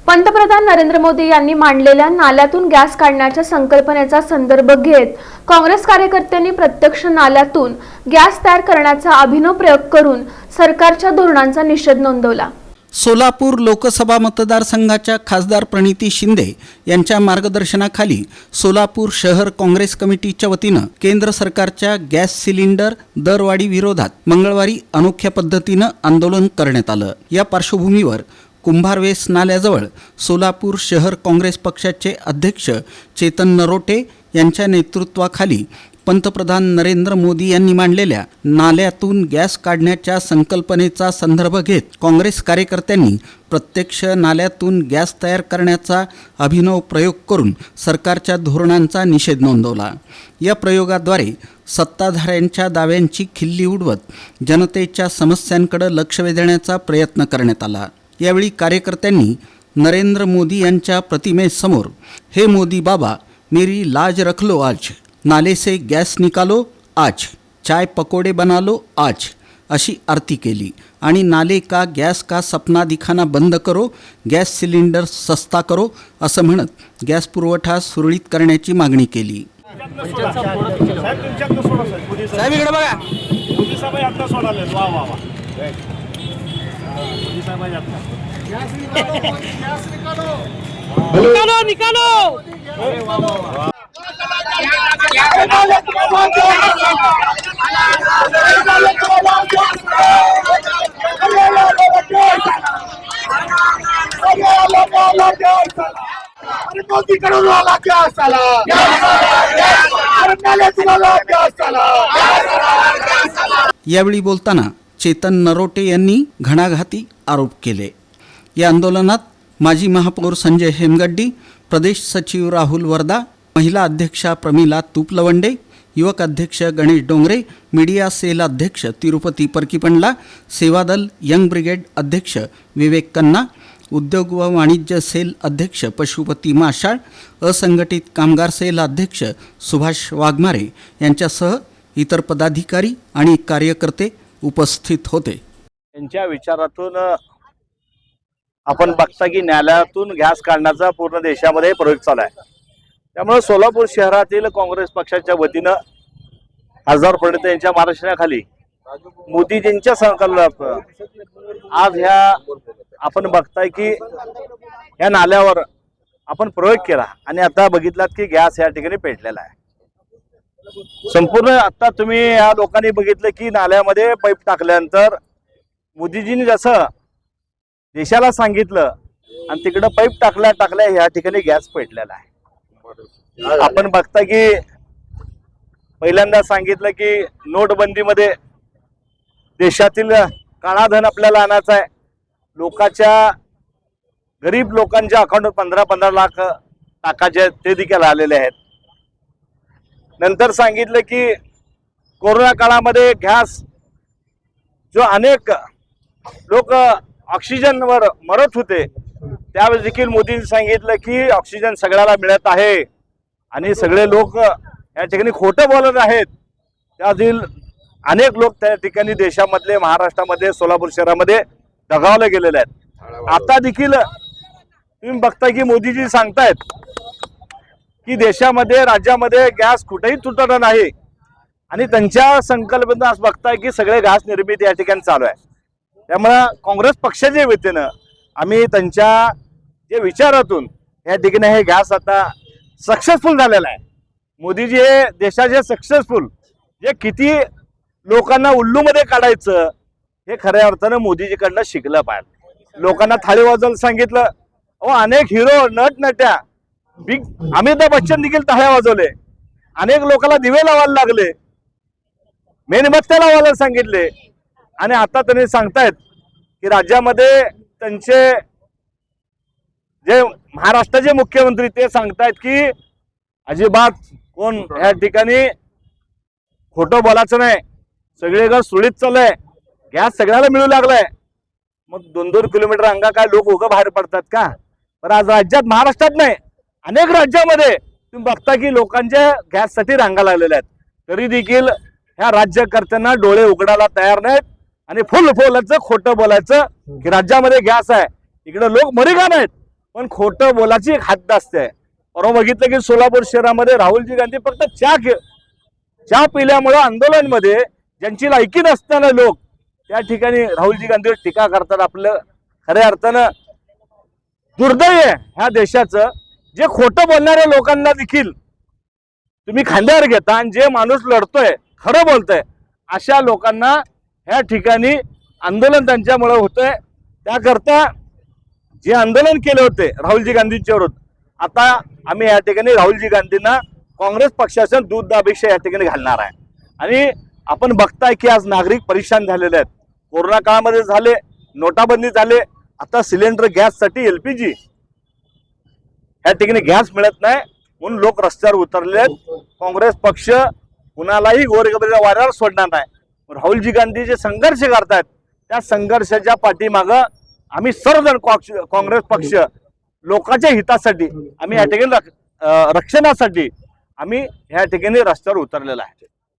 पंतप्रधान नरेंद्र मोदी यांनी मांडलेल्या नाल्यातून गॅस काढण्याच्या संकल्पनेचा संदर्भ घेत काँग्रेस कार्यकर्त्यांनी प्रत्यक्ष नाल्यातून गॅस तयार करण्याचा अभिनव प्रयोग करून सरकारच्या धोरणांचा निषेध नोंदवला। सोलापूर लोकसभा मतदारसंघाच्या खासदार प्रणिती शिंदे यांच्या मार्गदर्शनाखाली सोलापूर शहर काँग्रेस कमिटीच्या वतीनं केंद्र सरकारच्या गॅस सिलेंडर दरवाढी विरोधात मंगळवारी अनोख्या पद्धतीनं आंदोलन करण्यात आलं। या पार्श्वभूमीवर कुंभारवेस नाल्याजवळ सोलापूर शहर काँग्रेस पक्षाचे अध्यक्ष चेतन नरोटे यांच्या नेतृत्वाखाली पंतप्रधान नरेंद्र मोदी यांनी मांडलेल्या नाल्यातून गॅस काढण्याच्या संकल्पनेचा संदर्भ घेत काँग्रेस कार्यकर्त्यांनी प्रत्यक्ष नाल्यातून गॅस तयार करण्याचा अभिनव प्रयोग करून सरकारच्या धोरणांचा निषेध नोंदवला। या प्रयोगाद्वारे सत्ताधाऱ्यांच्या दाव्यांची खिल्ली उडवत जनतेच्या समस्यांकडे लक्ष वेधण्याचा प्रयत्न करण्यात आला। यावेळी कार्यकर्त्यांनी नरेंद्र मोदी यांच्या प्रतिमेसमोर हे मोदी बाबा मेरी लाज रख लो आज, नाले से गॅस निकालो आज, चाय पकोडे बना लो आज अशी आरती केली आणि नाले का गॅस का सपना दिखाना बंद करो, गॅस सिलेंडर सस्ता करो असं म्हणत गॅस पुरवठा सुरळीत करण्याची मागणी केली। निकालो निकालो यावेळी बोलताना चेतन नरोटे यांनी घणाघाती आरोप केले। या आंदोलनात माजी महापौर संजय हेमगड्डी, प्रदेश सचिव राहुल वर्दा, महिला अध्यक्षा प्रमिला तुपलवंडे, युवक अध्यक्ष गणेश डोंगरे, मीडिया सेल अध्यक्ष तिरुपती परकीपंडला, सेवादल यंग ब्रिगेड अध्यक्ष विवेक कन्ना, उद्योग व वाणिज्य सेल अध्यक्ष पशुपती माशाळ, असंघटित कामगार सेल अध्यक्ष सुभाष वाघमारे यांच्यासह इतर पदाधिकारी आणि कार्यकर्ते उपस्थित होते। त्यांच्या विचारातून आपण बघता की न्यायालयातून गॅस काढण्याचा पूर्ण देशामध्ये प्रयोग चालू आहे। त्यामुळे सोलापूर शहरातील काँग्रेस पक्षाच्या वतीनं खासदार प्रणिती यांच्या मार्गदर्शनाखाली मोदीजींच्या संकल्पनात आज ह्या आपण बघताय की या नाल्यावर आपण प्रयोग केला आणि आता बघितलात की गॅस या ठिकाणी पेटलेला आहे। संपूर्ण आता तुम्ही या लोकांनी बघितलं की नाल्यामध्ये पाईप टाकल्यानंतर मोदीजींनी जसं देशाला सांगितलं आणि तिकडं पाईप टाकल्या या ठिकाणी गॅस पेटलेला आहे। आपण बघता की पहिल्यांदा सांगितलं की नोटबंदीमध्ये देशातील काळा धन आपल्याला आणायचा आहे, लोकांच्या गरीब लोकांच्या अकाउंटवर 15-15 लाख टाकायचे ते देखील आलेले आहेत। नंतर सांगितलं की कोरोना काळामध्ये गॅस जो अनेक लोक ऑक्सिजनवर मरत होते त्यावेळेस देखील मोदींनी सांगितलं की ऑक्सिजन सगळ्याला मिळत आहे आणि सगळे लोक या ठिकाणी खोटं बोलत आहेत। त्यातील अनेक लोक त्या ठिकाणी देशामधले महाराष्ट्रामध्ये सोलापूर शहरामध्ये दगावले गेलेले आहेत। आता देखील तुम्ही बघता की मोदीजी सांगतायत की देशामध्ये राज्यामध्ये गॅस कुठेही तुटणार नाही आणि त्यांच्या संकल्पनेत बघताय की सगळे गॅस निर्मिती या ठिकाणी चालू आहे। त्यामुळे काँग्रेस पक्षाच्या वतीनं आम्ही त्यांच्या जे विचारातून या ठिकाणी हे गॅस आता सक्सेसफुल झालेला आहे। मोदीजी हे देशाचे सक्सेसफुल जे किती लोकांना उल्लूमध्ये काढायचं हे खऱ्या अर्थानं मोदीजीकडनं शिकलं पाहिजे। लोकांना थाळी वाजवायला सांगितलं, अनेक हिरो नट नट्या बिग अमिताभ बच्चन देखील टाळ्या वाजवले, अनेक लोकांना दिवे लावायला लागले, मेणबत्त्या लावायला सांगितले आणि आता त्यांनी सांगतायत की राज्यामध्ये त्यांचे जे महाराष्ट्राचे मुख्यमंत्री ते सांगतायत की अजिबात कोण या ठिकाणी खोटं बोलायचं नाही, सगळीकडे सुरळीत चाललंय, गॅस सगळ्याला मिळू लागलाय। मग 2-2 किलोमीटर अंगा काय लोक उगा बाहेर पडतात का? पण आज राज्यात महाराष्ट्रात नाही अनेक राज्यामध्ये तुम्ही बघता की लोकांच्या गॅससाठी रांगा लागलेल्या आहेत, तरी देखील ह्या राज्यकर्त्यांना डोळे उघडायला तयार नाहीत आणि फुल खोटं बोलायचं की राज्यामध्ये गॅस आहे, इकडे लोक मरी का नाहीत, पण खोटं बोलाची एक हद्द असते. परवा बघितलं की सोलापूर शहरामध्ये राहुलजी गांधी फक्त चहा पिल्यामुळे आंदोलनमध्ये ज्यांची लायकी नसताना लोक त्या ठिकाणी राहुलजी गांधीवर टीका करतात. आपलं खऱ्या अर्थानं दुर्दैव आहे ह्या देशाचं. जे खोटं बोलणाऱ्या लोकांना देखील तुम्ही खांद्यावर घेता आणि जे माणूस लढतोय खरं बोलतोय अशा लोकांना ह्या ठिकाणी आंदोलन त्यांच्यामुळे होतंय. त्याकरता जे आंदोलन केले होते राहुलजी गांधींच्या विरोधात, आता आम्ही या ठिकाणी राहुलजी गांधींना काँग्रेस पक्षाचं दूध अभिषेक या ठिकाणी घालणार आहे. आणि आपण बघताय की आज नागरिक परेशान झालेले आहेत. कोरोना काळामध्ये झाले, नोटाबंदी झाले, आता सिलेंडर गॅससाठी LPG या ठिकाणी गॅस मिळत नाही म्हणून लोक रस्त्यावर उतरले आहेत. काँग्रेस पक्ष कुणालाही गोरगरिबाच्या वाऱ्यावर सोडणार नाही. राहुलजी गांधी जे संघर्ष करतायत त्या संघर्षाच्या पाठीमागं आम्ही सर्वजण काँग्रेस पक्ष लोकांच्या हितासाठी आम्ही या ठिकाणी रक्षणासाठी आम्ही ह्या ठिकाणी रस्त्यावर उतरलेला आहे.